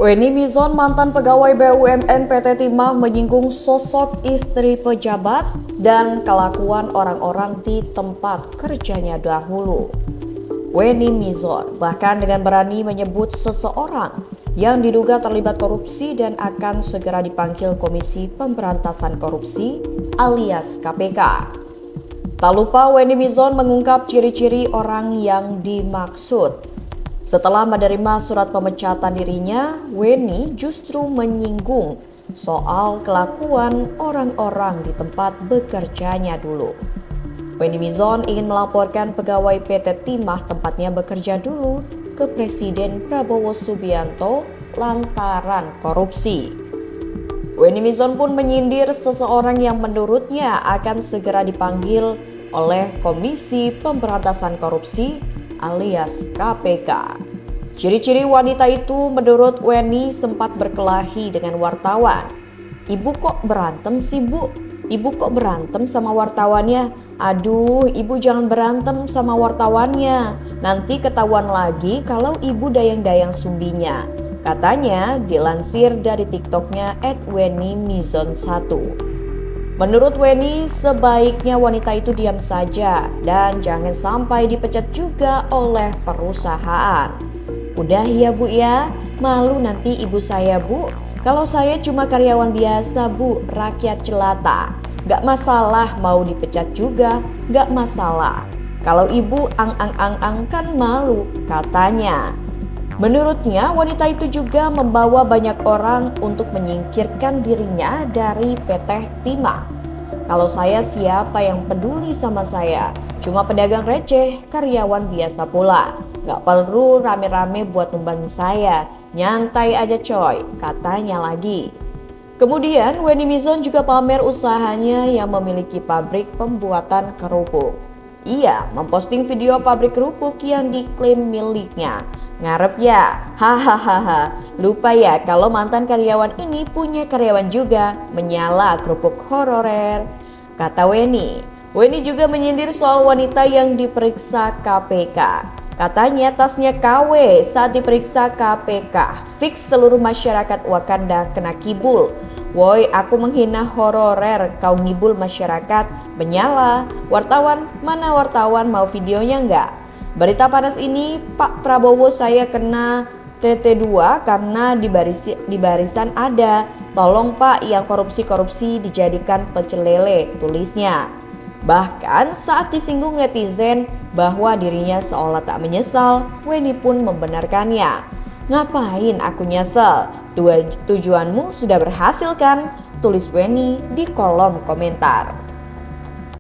Weni Mizon, mantan pegawai BUMN PT Timah, menyinggung sosok istri pejabat dan kelakuan orang-orang di tempat kerjanya dahulu. Weni Mizon bahkan dengan berani menyebut seseorang yang diduga terlibat korupsi dan akan segera dipanggil Komisi Pemberantasan Korupsi alias KPK. Tak lupa Weni Mizon mengungkap ciri-ciri orang yang dimaksud. Setelah menerima surat pemecatan dirinya, Weni justru menyinggung soal kelakuan orang-orang di tempat bekerjanya dulu. Weni Mizon ingin melaporkan pegawai PT Timah tempatnya bekerja dulu ke Presiden Prabowo Subianto lantaran korupsi. Weni Mizon pun menyindir seseorang yang menurutnya akan segera dipanggil oleh Komisi Pemberantasan Korupsi alias KPK. Ciri-ciri wanita itu menurut Weni sempat berkelahi dengan wartawan. Ibu kok berantem sih bu? Ibu kok berantem sama wartawannya? Aduh, ibu jangan berantem sama wartawannya. Nanti ketahuan lagi kalau ibu dayang-dayang sumbinya. Katanya dilansir dari TikToknya @wenimizon1. Menurut Weni, sebaiknya wanita itu diam saja dan jangan sampai dipecat juga oleh perusahaan. Udah ya bu ya, malu nanti ibu saya bu. Kalau saya cuma karyawan biasa bu, rakyat jelata. Gak masalah mau dipecat juga, gak masalah. Kalau ibu ang kan malu, katanya. Menurutnya, wanita itu juga membawa banyak orang untuk menyingkirkan dirinya dari PT Timah. Kalau saya siapa yang peduli sama saya? Cuma pedagang receh, karyawan biasa pula. Gak perlu rame-rame buat numbangin saya. Nyantai aja coy, katanya lagi. Kemudian, Weni Mizon juga pamer usahanya yang memiliki pabrik pembuatan kerupuk. Ia memposting video pabrik kerupuk yang diklaim miliknya. Ngarep ya? Hahaha. Lupa ya kalau mantan karyawan ini punya karyawan juga. Menyala kerupuk hororer, kata Weni. Weni juga menyindir soal wanita yang diperiksa KPK. Katanya tasnya KW saat diperiksa KPK. Fix seluruh masyarakat Wakanda kena kibul. Woi, aku menghina hororer, kau ngibul masyarakat. Menyala. Wartawan, mana wartawan, mau videonya enggak? Berita panas ini, Pak Prabowo saya kena TT2 karena di barisan ada. Tolong Pak yang korupsi-korupsi dijadikan pecel lele, tulisnya. Bahkan saat disinggung netizen bahwa dirinya seolah tak menyesal, Weni pun membenarkannya. Ngapain aku nyesel? Tujuanmu sudah berhasil kan? Tulis Weni di kolom komentar.